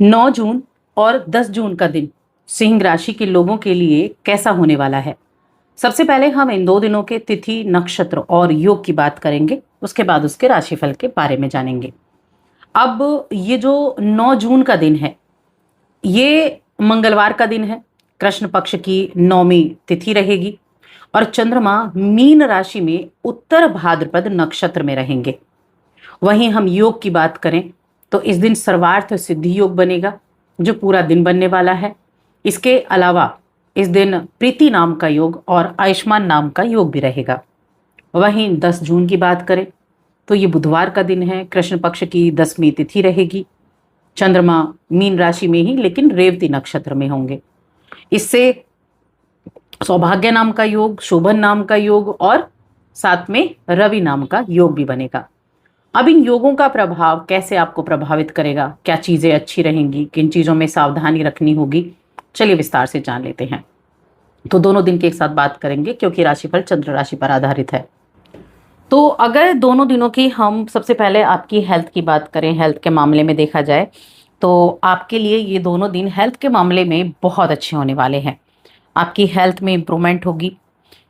9 जून और 10 जून का दिन सिंह राशि के लोगों के लिए कैसा होने वाला है। सबसे पहले हम इन 2 दिनों के तिथि, नक्षत्र और योग की बात करेंगे। उसके बाद उसके राशिफल के बारे में जानेंगे। अब ये जो 9 जून का दिन है, ये मंगलवार का दिन है। कृष्ण पक्ष की 9वीं तिथि रहेगी और चंद्रमा मीन राशि में उत्तर भाद्रपद नक्षत्र में रहेंगे। वहीं हम योग की बात करें तो इस दिन सर्वार्थ सिद्धि योग बनेगा, जो पूरा दिन बनने वाला है। इसके अलावा इस दिन प्रीति नाम का योग और आयुष्मान नाम का योग भी रहेगा। वहीं 10 जून की बात करें तो ये बुधवार का दिन है। कृष्ण पक्ष की 10वीं तिथि रहेगी। चंद्रमा मीन राशि में ही लेकिन रेवती नक्षत्र में होंगे। इससे सौभाग्य नाम का योग, शोभन नाम का योग और साथ में रवि नाम का योग भी बनेगा। अब इन योगों का प्रभाव कैसे आपको प्रभावित करेगा, क्या चीजें अच्छी रहेंगी, किन चीजों में सावधानी रखनी होगी, चलिए विस्तार से जान लेते हैं। तो दोनों दिन की एक साथ बात करेंगे क्योंकि राशिफल चंद्र राशि पर आधारित है। तो अगर दोनों दिनों की हम सबसे पहले आपकी हेल्थ की बात करें, हेल्थ के मामले में देखा जाए तो आपके लिए ये दोनों दिन हेल्थ के मामले में बहुत अच्छे होने वाले हैं। आपकी हेल्थ में इम्प्रूवमेंट होगी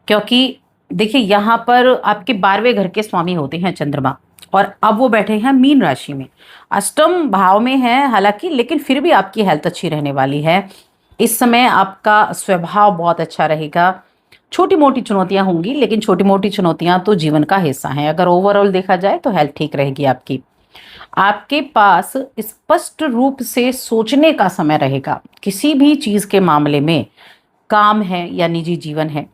क्योंकि देखिए यहाँ पर आपके 12वें घर के स्वामी होते हैं चंद्रमा, और अब वो बैठे हैं मीन राशि में। अष्टम भाव में है हालांकि, लेकिन फिर भी आपकी हेल्थ अच्छी रहने वाली है। इस समय आपका स्वभाव बहुत अच्छा रहेगा। छोटी मोटी चुनौतियां होंगी, लेकिन छोटी मोटी चुनौतियां तो जीवन का हिस्सा हैं। अगर ओवरऑल देखा जाए तो हेल्थ ठीक रहेगी आपकी। आपके पास स्पष्ट रूप से सोचने का समय रहेगा किसी भी चीज के मामले में, काम है या निजी जीवन है।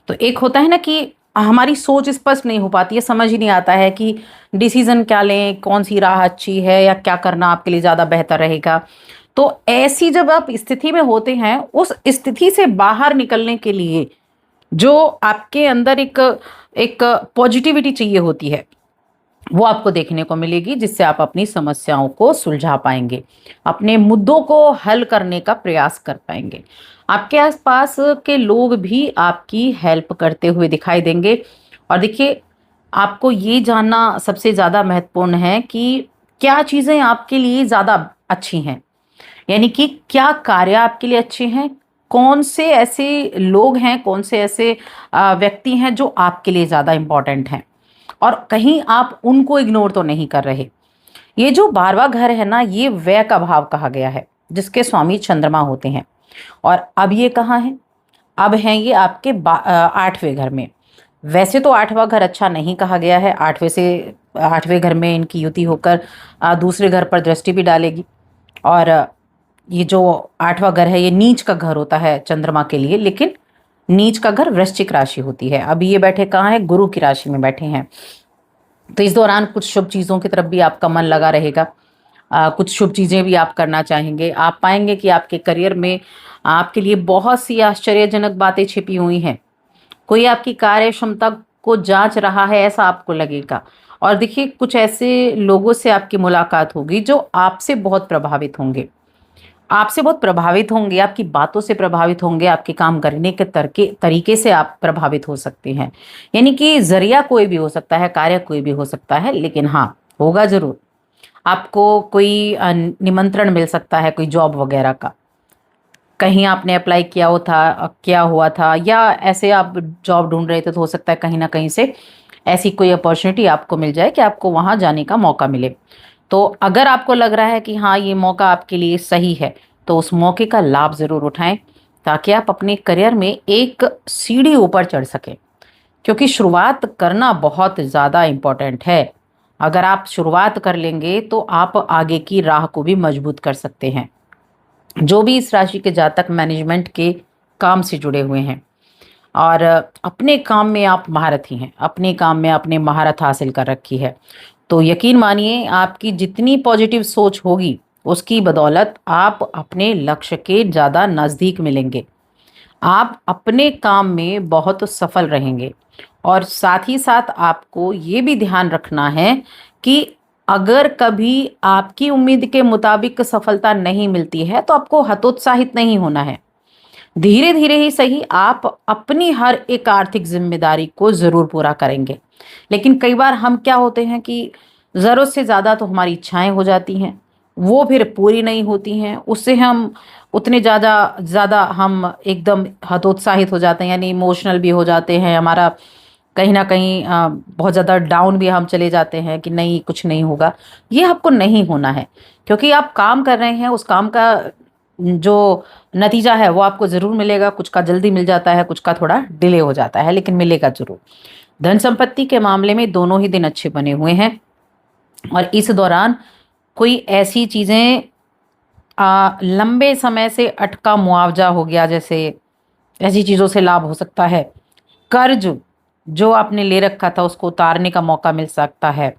तो एक होता है ना कि हमारी सोच स्पष्ट नहीं हो पाती है, समझ ही नहीं आता है कि डिसीजन क्या लें, कौन सी राह अच्छी है या क्या करना आपके लिए ज़्यादा बेहतर रहेगा। तो ऐसी जब आप स्थिति में होते हैं, उस स्थिति से बाहर निकलने के लिए जो आपके अंदर एक एक पॉजिटिविटी चाहिए होती है, वो आपको देखने को मिलेगी, जिससे आप अपनी समस्याओं को सुलझा पाएंगे, अपने मुद्दों को हल करने का प्रयास कर पाएंगे। आपके आसपास के लोग भी आपकी हेल्प करते हुए दिखाई देंगे। और देखिए, आपको ये जानना सबसे ज़्यादा महत्वपूर्ण है कि क्या चीज़ें आपके लिए ज़्यादा अच्छी हैं, यानी कि क्या कार्य आपके लिए अच्छे हैं, कौन से ऐसे लोग हैं, कौन से ऐसे व्यक्ति हैं जो आपके लिए ज़्यादा इम्पोर्टेंट हैं, और कहीं आप उनको इग्नोर तो नहीं कर रहे। ये जो 12वां घर है ना, ये व्यय का भाव कहा गया है, जिसके स्वामी चंद्रमा होते हैं। और अब ये कहाँ है? अब हैं ये आपके 8वें घर में। वैसे तो 8वां घर अच्छा नहीं कहा गया है। 8वें घर में इनकी युति होकर दूसरे घर पर दृष्टि भी डालेगी। और ये जो 8वां घर है, ये नीच का घर होता है चंद्रमा के लिए, लेकिन नीच का घर वृश्चिक राशि होती है। अभी ये बैठे कहाँ है? गुरु की राशि में बैठे हैं। तो इस दौरान कुछ शुभ चीज़ों की तरफ भी आपका मन लगा रहेगा। कुछ शुभ चीज़ें भी आप करना चाहेंगे। आप पाएंगे कि आपके करियर में आपके लिए बहुत सी आश्चर्यजनक बातें छिपी हुई हैं। कोई आपकी कार्य क्षमता को जांच रहा है, ऐसा आपको लगेगा। और देखिए, कुछ ऐसे लोगों से आपकी मुलाकात होगी जो आपसे बहुत प्रभावित होंगे, आपकी बातों से प्रभावित होंगे, आपके काम करने के तरीके से आप प्रभावित हो सकते हैं। यानी कि जरिया कोई भी हो सकता है, कार्य कोई भी हो सकता है, लेकिन हाँ, होगा जरूर। आपको कोई निमंत्रण मिल सकता है, कोई जॉब वगैरह का। कहीं आपने अप्लाई किया हुआ था, या ऐसे आप जॉब ढूंढ रहे थे, तो हो सकता है कहीं ना कहीं से ऐसी कोई अपॉर्चुनिटी आपको मिल जाए कि आपको वहां जाने का मौका मिले। तो अगर आपको लग रहा है कि हाँ, ये मौका आपके लिए सही है, तो उस मौके का लाभ ज़रूर उठाएं, ताकि आप अपने करियर में एक सीढ़ी ऊपर चढ़ सकें। क्योंकि शुरुआत करना बहुत ज़्यादा इम्पोर्टेंट है। अगर आप शुरुआत कर लेंगे तो आप आगे की राह को भी मजबूत कर सकते हैं। जो भी इस राशि के जातक मैनेजमेंट के काम से जुड़े हुए हैं और अपने काम में आप महारथी हैं, अपने काम में आपने महारत हासिल कर रखी है, तो यकीन मानिए, आपकी जितनी पॉजिटिव सोच होगी, उसकी बदौलत आप अपने लक्ष्य के ज़्यादा नज़दीक मिलेंगे। आप अपने काम में बहुत सफल रहेंगे। और साथ ही साथ आपको ये भी ध्यान रखना है कि अगर कभी आपकी उम्मीद के मुताबिक सफलता नहीं मिलती है, तो आपको हतोत्साहित नहीं होना है। धीरे धीरे ही सही, आप अपनी हर एक आर्थिक जिम्मेदारी को जरूर पूरा करेंगे। लेकिन कई बार हम क्या होते हैं कि जरूरत से ज्यादा तो हमारी इच्छाएं हो जाती हैं, वो फिर पूरी नहीं होती हैं, उससे हम उतने ज़्यादा ज़्यादा हम एकदम हतोत्साहित हो जाते हैं, यानी इमोशनल भी हो जाते हैं, हमारा कहीं ना कहीं बहुत ज़्यादा डाउन भी हम चले जाते हैं कि नहीं कुछ नहीं होगा। ये आपको नहीं होना है, क्योंकि आप काम कर रहे हैं, उस काम का जो नतीजा है वो आपको ज़रूर मिलेगा। कुछ का जल्दी मिल जाता है, कुछ का थोड़ा डिले हो जाता है, लेकिन मिलेगा ज़रूर। धन संपत्ति के मामले में दोनों ही दिन अच्छे बने हुए हैं, और इस दौरान कोई ऐसी चीज़ें लंबे समय से अटका मुआवजा हो गया, जैसे ऐसी चीज़ों से लाभ हो सकता है। कर्ज जो आपने ले रखा था उसको उतारने का मौका मिल सकता है।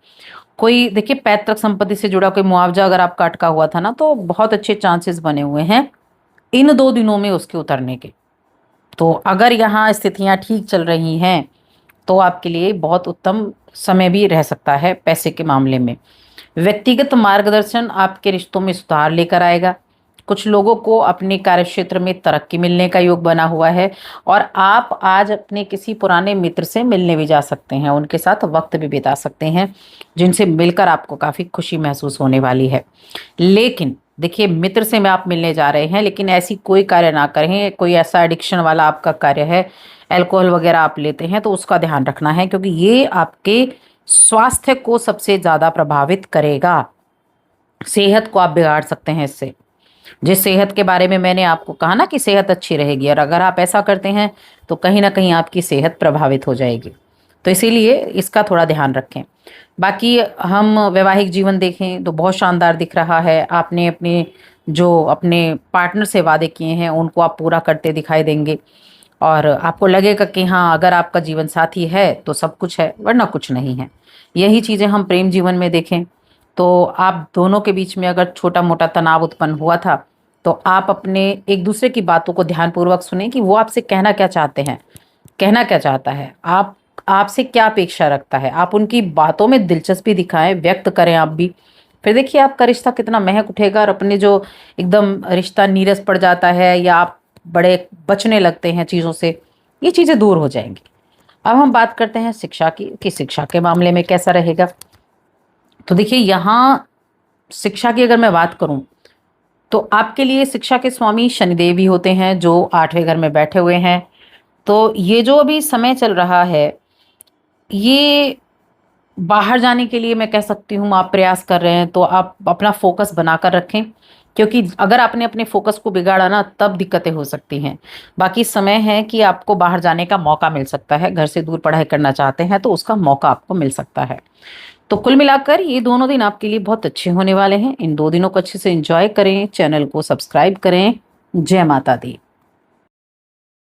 कोई देखिए पैतृक संपत्ति से जुड़ा कोई मुआवजा अगर आपका अटका हुआ था ना, तो बहुत अच्छे चांसेस बने हुए हैं इन 2 दिनों में उसके उतरने के। तो अगर यहाँ स्थितियाँ ठीक चल रही हैं तो आपके लिए बहुत उत्तम समय भी रह सकता है पैसे के मामले में। व्यक्तिगत मार्गदर्शन आपके रिश्तों में सुधार लेकर आएगा। कुछ लोगों को अपने कार्यक्षेत्र में तरक्की मिलने का योग बना हुआ है, और आप आज अपने किसी पुराने मित्र से मिलने भी जा सकते हैं, उनके साथ वक्त भी बिता सकते हैं, जिनसे मिलकर आपको काफ़ी खुशी महसूस होने वाली है। लेकिन देखिए, मित्र से में आप मिलने जा रहे हैं, लेकिन ऐसी कोई कार्य ना करें, कोई ऐसा एडिक्शन वाला आपका कार्य है, अल्कोहल वगैरह आप लेते हैं, तो उसका ध्यान रखना है, क्योंकि ये आपके स्वास्थ्य को सबसे ज़्यादा प्रभावित करेगा। सेहत को आप बिगाड़ सकते हैं इससे। जिस सेहत के बारे में मैंने आपको कहा ना कि सेहत अच्छी रहेगी, और अगर आप ऐसा करते हैं तो कहीं ना कहीं आपकी सेहत प्रभावित हो जाएगी। तो इसीलिए इसका थोड़ा ध्यान रखें। बाकी हम वैवाहिक जीवन देखें तो बहुत शानदार दिख रहा है। आपने अपने जो अपने पार्टनर से वादे किए हैं उनको आप पूरा करते दिखाई देंगे, और आपको लगेगा कि हाँ, अगर आपका जीवन साथी है तो सब कुछ है, वरना कुछ नहीं है। यही चीज़ें हम प्रेम जीवन में देखें तो आप दोनों के बीच में अगर छोटा मोटा तनाव उत्पन्न हुआ था, तो आप अपने एक दूसरे की बातों को ध्यानपूर्वक सुने कि वो आपसे कहना क्या चाहते हैं, कहना क्या चाहता है, आप आपसे क्या अपेक्षा रखता है। आप उनकी बातों में दिलचस्पी दिखाएं, व्यक्त करें आप भी। फिर देखिए आपका रिश्ता कितना महक उठेगा, और अपने जो एकदम रिश्ता नीरस पड़ जाता है या आप बड़े बचने लगते हैं चीज़ों से, ये चीज़ें दूर हो जाएंगी। अब हम बात करते हैं शिक्षा की, कि शिक्षा के मामले में कैसा रहेगा। तो देखिए यहाँ शिक्षा की अगर मैं बात करूं, तो आपके लिए शिक्षा के स्वामी शनिदेव भी होते हैं, जो 8वें घर में बैठे हुए हैं। तो ये जो अभी समय चल रहा है, ये बाहर जाने के लिए मैं कह सकती हूँ आप प्रयास कर रहे हैं, तो आप अपना फोकस बनाकर रखें, क्योंकि अगर आपने अपने फोकस को बिगाड़ा ना, तब दिक्कतें हो सकती हैं। बाकी समय है कि आपको बाहर जाने का मौका मिल सकता है, घर से दूर पढ़ाई करना चाहते हैं तो उसका मौका आपको मिल सकता है। तो कुल मिलाकर ये दोनों दिन आपके लिए बहुत अच्छे होने वाले हैं। इन 2 दिनों को अच्छे से एंजॉय करें, चैनल को सब्सक्राइब करें। जय माता दी।